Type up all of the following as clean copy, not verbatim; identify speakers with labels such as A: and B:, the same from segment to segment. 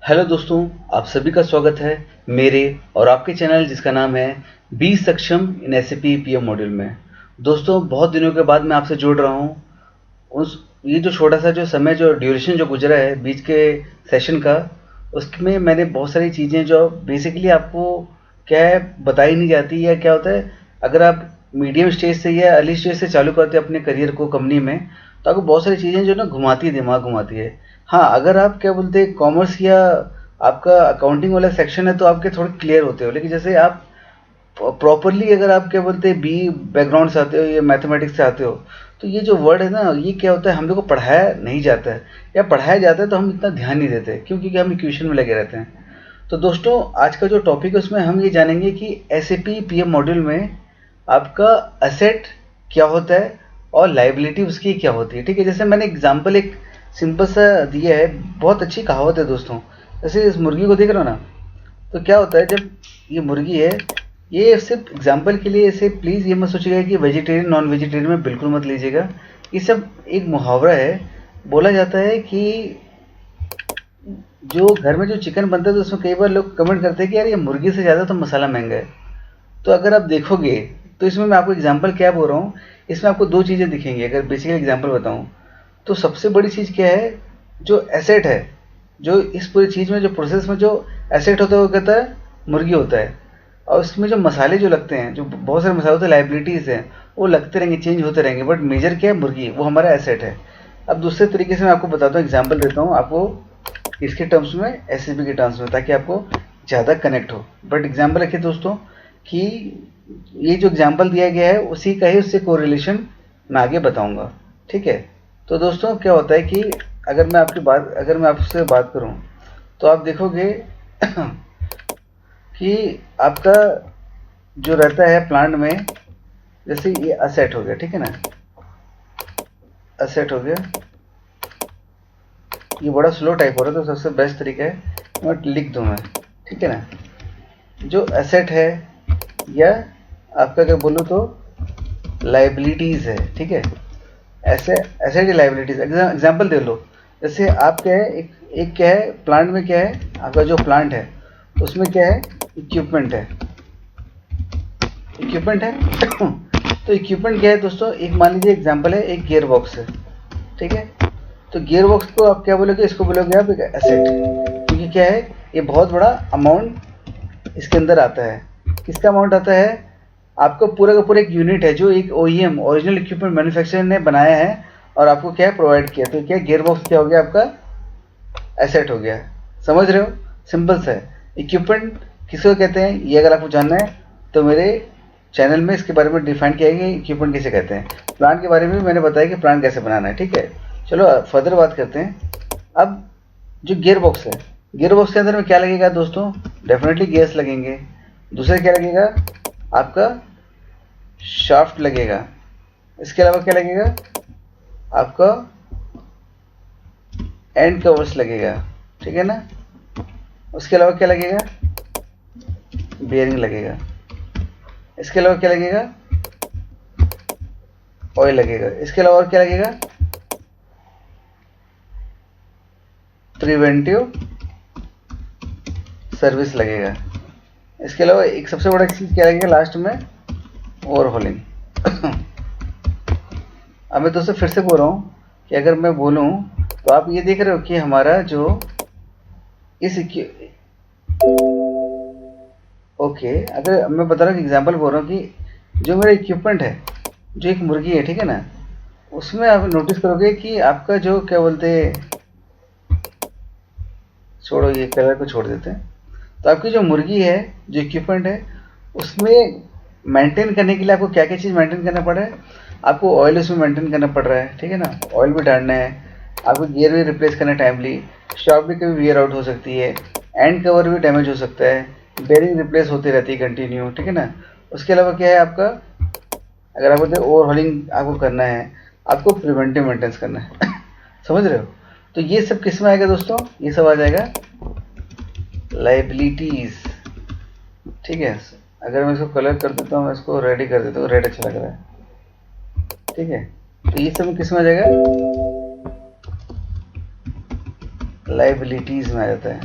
A: Hello दोस्तों, आप सभी का स्वागत है मेरे और आपके चैनल जिसका नाम है बी सक्षम इन एसएपी पीएम मॉड्यूल में। दोस्तों, बहुत दिनों के बाद मैं आपसे जुड़ रहा हूँ। उस ये जो छोटा सा जो समय जो ड्यूरेशन जो गुजरा है बीच के सेशन का, उसमें मैंने बहुत सारी चीज़ें जो बेसिकली आपको क्या है बताई नहीं जाती, या क्या होता है अगर आप मीडियम स्टेज से या अर्ली स्टेज से चालू करते हैं अपने करियर को कंपनी में, तो आपको बहुत सारी चीज़ें जो ना घुमाती है, दिमाग घुमाती है। हाँ, अगर आप क्या बोलते हैं कॉमर्स या आपका अकाउंटिंग वाला सेक्शन है तो आपके थोड़े क्लियर होते हो, लेकिन जैसे आप प्रॉपरली अगर आप क्या बोलते हैं बी बैकग्राउंड से आते हो या मैथमेटिक्स से आते हो, तो ये जो वर्ड है ना, ये क्या होता है हम लोग को पढ़ाया नहीं जाता है, या पढ़ाया जाता है तो हम इतना ध्यान नहीं देते क्योंकि हम इक्वेशन में लगे रहते हैं। तो दोस्तों, आज का जो टॉपिक है उसमें हम ये जानेंगे कि एसएपी पीएम मॉड्यूल में आपका असेट क्या होता है और लाइबिलिटी उसकी क्या होती है। ठीक है, जैसे मैंने एग्जांपल एक सिंपल सा दिया है, बहुत अच्छी कहावत है दोस्तों। जैसे इस मुर्गी को देख रहे हो ना, तो क्या होता है जब ये मुर्गी है, ये सिर्फ एग्जांपल के लिए, इसे प्लीज़ ये मत सोचिएगा कि वेजिटेरियन नॉन वेजिटेरियन में बिल्कुल मत लीजिएगा। ये सब एक मुहावरा है। बोला जाता है कि जो घर में जो चिकन बनता है तो उसमें कई बार लोग कमेंट करते हैं कि यार ये मुर्गी से ज़्यादा तो मसाला महंगा है। तो अगर आप देखोगे तो इसमें मैं आपको एग्जांपल क्या बोल रहा हूँ, इसमें आपको दो चीज़ें दिखेंगी अगर बेसिकली एग्जांपल बताऊँ। तो सबसे बड़ी चीज़ क्या है, जो एसेट है, जो इस पूरी चीज़ में जो प्रोसेस में जो एसेट होता है वो कहता है मुर्गी होता है। और उसमें जो मसाले जो लगते हैं, जो बहुत सारे मसाले होते हैं, लाइबिलिटीज़ हैं, वो लगते रहेंगे, चेंज होते रहेंगे, बट मेजर क्या है, मुर्गी, वो हमारा एसेट है। अब दूसरे तरीके से मैं आपको बताता हूँ, एग्जाम्पल देता हूँ आपको इसके टर्म्स में, एसएसबी के टर्म्स में, ताकि आपको ज़्यादा कनेक्ट हो। बट एग्जाम्पल रखिए दोस्तों कि ये जो एग्जाम्पल दिया गया है उसी का ही उससे कोरिलेशन मैं आगे बताऊंगा। ठीक है, तो दोस्तों क्या होता है कि अगर मैं आपसे बात करूं तो आप देखोगे कि आपका जो रहता है प्लांट में, जैसे ये असेट हो गया, ठीक है ना, असेट हो गया, ये बड़ा स्लो टाइप हो रहा है तो सबसे बेस्ट तरीका है मैं लिख दूं मैं, ठीक है ना। जो एसेट है या आपका क्या बोलूँ तो लाइबिलिटीज़ है, ठीक है, ऐसे एसेट या लाइबिलिटीज़। एग्जाम्पल दे लो, जैसे आप क्या है, एक क्या है प्लांट में, क्या है आपका जो प्लांट है उसमें क्या है, इक्विपमेंट है, इक्विपमेंट है तो इक्विपमेंट क्या है दोस्तों, एक मान लीजिए एग्जाम्पल है, एक गियर बॉक्स है, ठीक है। तो गियर बॉक्स को आप क्या बोलोगे, इसको बोलोगे आप एक एसेट, क्योंकि क्या है ये बहुत बड़ा अमाउंट इसके अंदर आता है। किसका अमाउंट आता है, आपका पूरा का पूरा एक यूनिट है जो एक ओईएम ओरिजिनल इक्विपमेंट मैन्युफैक्चरर ने बनाया है और आपको क्या है प्रोवाइड किया। तो क्या गियर बॉक्स क्या हो गया, आपका एसेट हो गया। समझ रहे हो, सिंपल सा है। इक्विपमेंट किसको कहते हैं, ये अगर आपको जानना है तो मेरे चैनल में इसके बारे में डिफाइन किया है कि इक्विपमेंट किसे कहते हैं। प्लांट के बारे में भी मैंने बताया कि प्लांट कैसे बनाना है, ठीक है। चलो फर्दर बात करते हैं। अब जो गियर बॉक्स है, गियर बॉक्स के अंदर में क्या लगेगा दोस्तों, डेफिनेटली गियर्स लगेंगे। दूसरा क्या लगेगा, आपका शाफ्ट लगेगा। इसके अलावा क्या लगेगा, आपका एंड कवर्स लगेगा, ठीक है ना। उसके अलावा क्या लगेगा, बेयरिंग लगेगा। इसके अलावा क्या लगेगा, ऑयल लगेगा। इसके अलावा और क्या लगेगा, प्रिवेंटिव सर्विस लगेगा। इसके अलावा एक सबसे बड़ा चीज़ क्या लगेगा लास्ट में, ओवरहॉलिंग अब मैं दोस्तों फिर से बोल रहा हूँ कि अगर मैं बोलूँ तो आप ये देख रहे हो कि हमारा जो इस ओके, अगर मैं बता रहा हूँ कि एग्जांपल बोल रहा हूँ कि जो मेरा इक्विपमेंट है, जो एक मुर्गी है, ठीक है ना, उसमें आप नोटिस करोगे कि आपका जो क्या बोलते हैं, छोड़ो ये कलर को छोड़ देते हैं। तो आपकी जो मुर्गी है, जो इक्विपमेंट है, उसमें मेंटेन करने के लिए आपको क्या क्या चीज़ मेंटेन करना पड़ रहा है, आपको ऑयल उसमें मेंटेन करना पड़ रहा है, ठीक है ना, ऑयल भी डालना है, आपको गियर भी रिप्लेस करना है टाइमली, शॉक भी कभी वियर आउट हो सकती है, एंड कवर भी डैमेज हो सकता है, बेरिंग रिप्लेस होती रहती है कंटिन्यू, ठीक है ना। उसके अलावा क्या है आपका, अगर आपको ओवरहॉलिंग आपको करना है, आपको प्रिवेंटिव मेंटेनेंस करना है समझ रहे हो। तो ये सब किस में आएगा दोस्तों, ये सब आ जाएगा लाइबिलिटीज, ठीक है। अगर मैं इसको कलर कर देता हूँ, मैं इसको रेड ही कर देता हूँ, रेड अच्छा लग रहा है, ठीक है। तो ये सब किस में आ जाएगा, लाइबिलिटीज में आ जाता है।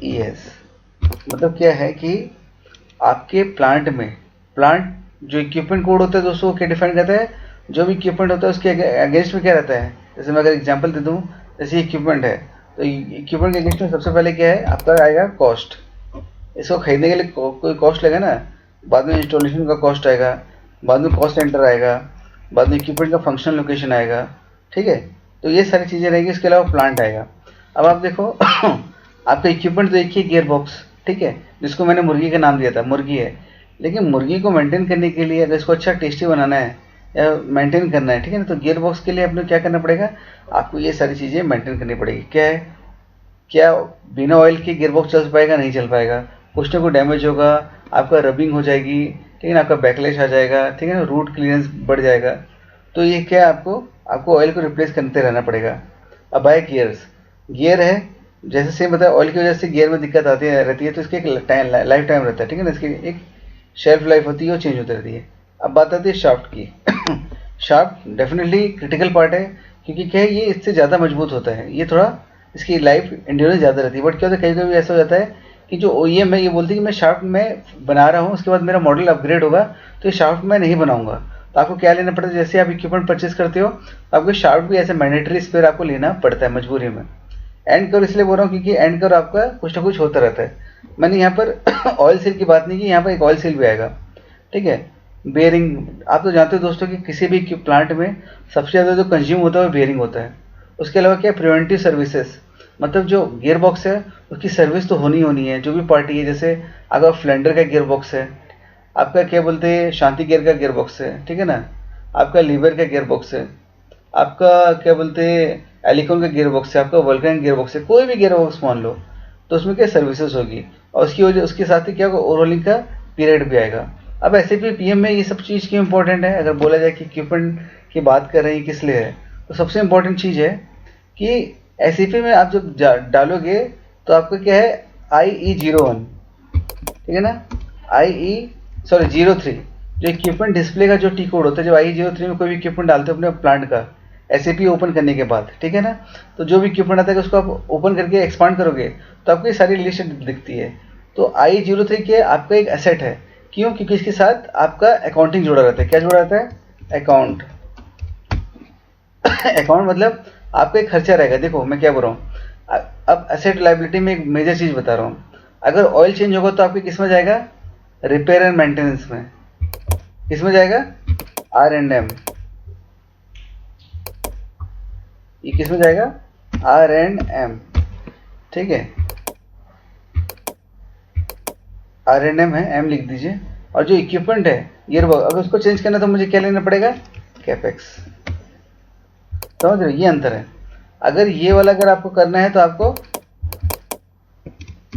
A: ES मतलब क्या है कि आपके प्लांट जो इक्विपमेंट कोड होता है दोस्तों क्या डिफाइन करता है, जो भी इक्विपमेंट होता है उसके अगेंस्ट में क्या रहता है। जैसे मैं अगर एग्जांपल दे दूं, जैसे इक्विपमेंट है तो इक्विपमेंट के अगेंस्ट में सबसे पहले क्या है आपका आएगा कॉस्ट। इसको खरीदने के लिए कोई कॉस्ट लगेगा ना, बाद में इंस्टॉलेशन का कॉस्ट आएगा, बाद में कॉस्ट सेंटर आएगा, बाद में इक्विपमेंट का फंक्शनल लोकेशन आएगा, ठीक है। तो ये सारी चीज़ें रहेंगी। इसके अलावा प्लांट आएगा। अब आप देखो आपका इक्विपमेंट तो एक ही गियर बॉक्स, ठीक है, जिसको मैंने मुर्गी का नाम दिया था, मुर्गी है। लेकिन मुर्गी को मेंटेन करने के लिए अगर इसको अच्छा टेस्टी बनाना है या मेंटेन करना है, ठीक है ना, तो गियर बॉक्स के लिए अपने क्या करना पड़ेगा, आपको ये सारी चीज़ें मेंटेन करनी पड़ेगी। क्या है, क्या बिना ऑयल के गियर बॉक्स चल पाएगा, नहीं चल पाएगा, कुछ ना कुछ डैमेज होगा, आपका रबिंग हो जाएगी, ठीक है ना, आपका बैकलैश आ जाएगा, ठीक है ना, रूट क्लियरेंस बढ़ जाएगा। तो ये क्या है, आपको ऑयल को रिप्लेस करते रहना पड़ेगा। अब आए गियर्स, गियर है जैसे सेम बताया, ऑयल की वजह से गियर में दिक्कत आती रहती है, तो इसके एक लाइफ टाइम रहता है, ठीक है ना, इसकी एक शेल्फ लाइफ होती है, वो चेंज होती रहती है। अब बात आती है शाफ्ट की। शाफ्ट डेफिनेटली क्रिटिकल पार्ट है, क्योंकि क्या है ये इससे ज़्यादा मजबूत होता है, ये थोड़ा इसकी लाइफ एंड्योरेंस ज़्यादा रहती है। बट क्या होता है, कभी कभी ऐसा हो जाता है कि जो OEM है ये बोलती है कि मैं शाफ्ट में बना रहा हूँ, उसके बाद मेरा मॉडल अपग्रेड होगा तो ये शाफ्ट मैं नहीं बनाऊंगा। तो आपको क्या लेना पड़ता है, जैसे आप इक्विपमेंट परचेज करते हो तो आपको शाफ्ट भी ऐसे मैंडेटरी स्पेयर आपको लेना पड़ता है मजबूरी में। एंड कवर इसलिए बोल रहा हूँ क्योंकि एंड कवर आपका कुछ ना कुछ होता रहता है। मैंने यहाँ पर ऑयल सील की बात नहीं की, यहाँ पर एक ऑयल सील भी आएगा, ठीक है। बेयरिंग, आप तो जानते हो दोस्तों कि किसी भी प्लांट में सबसे ज़्यादा जो कंज्यूम होता है वो बेयरिंग होता है। उसके अलावा क्या, प्रिवेंटिव सर्विसेज, मतलब जो गियर बॉक्स है उसकी सर्विस तो होनी है, जो भी पार्टी है। जैसे अगर फ्लेंडर का गियर बॉक्स है, आपका क्या बोलते हैं शांति गियर का गियर बॉक्स है, ठीक है ना, आपका लीवर का गियर बॉक्स है, आपका क्या बोलते हैं एलिकॉन का गियर बॉक्स है, आपका वल्कन गियर बॉक्स है, कोई भी गियर बॉक्स मान लो, तो उसमें क्या सर्विसेज होगी, और उसकी वजह उसके साथ ही क्या होगा, ओवरऑलिंग का पीरियड भी आएगा। अब SAP PM में ये सब चीज़ क्यों इंपॉर्टेंट है, अगर बोला जाए कि इक्विपमेंट की बात कर रहे हैं किस लिए है, तो सबसे इम्पोर्टेंट चीज़ है कि SAP में आप जब डालोगे तो आपका क्या है IE01, ठीक है ना, IE 03, जो इक्विपमेंट डिस्प्ले का जो टी कोड होता है, जब IE03 में कोई भी इक्विपमेंट डालते हो अपने प्लांट का SAP ओपन करने के बाद, ठीक है ना, तो जो भी इक्विपमेंट आता है उसको आप ओपन करके एक्सपांड करोगे तो आपको ये सारी लिस्ट दिखती है। तो IE03 के आपका एक एसेट है, क्यों, क्योंकि इसके साथ आपका अकाउंटिंग जुड़ा रहता है। क्या जुड़ा रहता है, अकाउंट। अकाउंट मतलब आपका एक खर्चा रहेगा। देखो मैं क्या बोल रहा हूँ, अब एसेट लायबिलिटी में एक मेजर चीज़ बता रहा हूँ, अगर ऑयल चेंज होगा तो आपके किस में जाएगा, रिपेयर एंड मेंटेनेंस में। किस में जाएगा, R&M। ये किस में जाएगा, R&M, ठीक है, R&M है, M लिख दीजिए। और जो इक्विपमेंट है गियर बॉक्स, अगर उसको चेंज करना तो मुझे क्या लेना पड़ेगा, कैपेक्स। समझ रहे हो, ये अंतर है। अगर ये वाला अगर आपको करना है तो आपको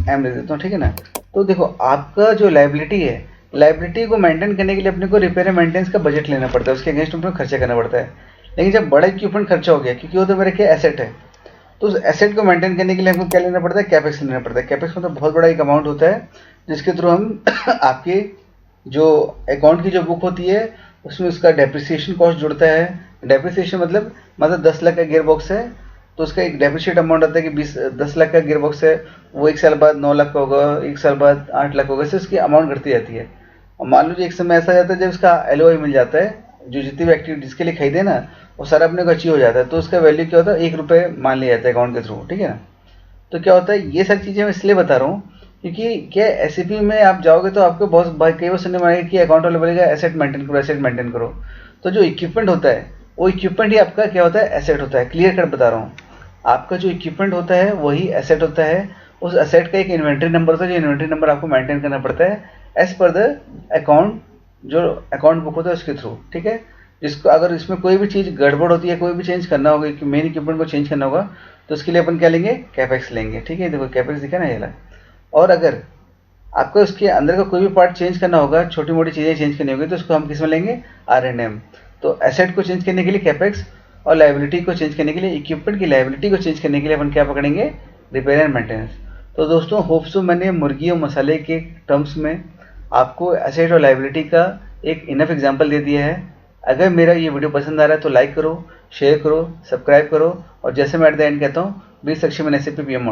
A: M लिख देता हूँ, ठीक है ना। तो देखो आपका जो लायबिलिटी है, लायबिलिटी को मेंटेन करने के लिए अपने को रिपेयर एंड मेंटेनेंस का बजट लेना पड़ता है, उसके अगेंस्ट अपने को खर्चा करना पड़ता है। लेकिन जब बड़ा इक्विपमेंट खर्चा हो गया, क्योंकि वो तो मेरे क्या एसेट है, तो उस एसेट को मेंटेन करने के लिए हमको क्या लेना पड़ता है, कैपेक्स लेना पड़ता है। कैपेक्स मतलब बहुत बड़ा एक अमाउंट होता है, जिसके थ्रू हम आपके जो अकाउंट की जो बुक होती है उसमें उसका डेप्रिसिएशन कॉस्ट जुड़ता है। डेप्रिसिएशन मतलब 10 लाख का गियर बॉक्स है तो उसका एक डेप्रिशिएट अमाउंट आता है कि 10 लाख का गियर बॉक्स है, वो 1 साल बाद 9 लाख का होगा, 1 साल बाद 8 लाख होगा, इससे उसकी अमाउंट घटती जाती है। और मान लीजिए एक समय ऐसा जाता है जब उसका LOI मिल जाता है, जो जितनी भी एक्टिविटी जिसके लिए खरीदे ना वो सारा अपने को अचीव हो जाता है, तो उसका वैल्यू क्या होता है, 1 रुपये मान लिया जाता है अकाउंट के थ्रू, ठीक है ना। तो क्या होता है, ये सारी चीज़ें मैं इसलिए बता रहा हूँ क्योंकि क्या SAP में आप जाओगे तो आपको बहुत कई बार सुनने में आएगा कि अकाउंट वाले बोलेगा एसेट मेंटेन करो, एसेट मेंटेन करो। तो जो इक्विपमेंट होता है वो इक्विपमेंट ही आपका क्या होता है, एसेट होता है। क्लियर कट बता रहा हूँ, आपका जो इक्विपमेंट होता है वही एसेट होता है। उस एसेट का एक इन्वेंट्री नंबर होता है, जो इन्वेंट्री नंबर आपको मेंटेन करना पड़ता है एज पर द अकाउंट, जो अकाउंट बुक होता है उसके थ्रू, ठीक है। जिसको अगर इसमें कोई भी चीज़ गड़बड़ होती है, कोई भी चेंज करना होगा, कि मेन इक्विपमेंट को चेंज करना होगा, तो उसके लिए अपन क्या लेंगे, कैपेक्स लेंगे, ठीक है। देखो कैपेक्स दिखा ना ये वाला। और अगर आपको उसके अंदर का कोई भी पार्ट चेंज करना होगा, छोटी मोटी चीज़ें चेंज करनी होगी, तो उसको हम किस में लेंगे, R&M। तो एसेट को चेंज करने के लिए कैपेक्स, और लायबिलिटी को चेंज करने के लिए, इक्विपमेंट की लायबिलिटी को चेंज करने के लिए अपन क्या पकड़ेंगे, रिपेयर एंड मेंटेनेंस। तो दोस्तों होप सो मैंने मुर्गी और मसाले के टर्म्स में आपको एसेट और लायबिलिटी का एक इनफ एग्जाम्पल दे दिया है। अगर मेरा ये वीडियो पसंद आ रहा है तो लाइक करो, शेयर करो, सब्सक्राइब करो, और जैसे मैं एट द एंड कहता हूँ, बी सक्षम इन SAP PM मॉडल।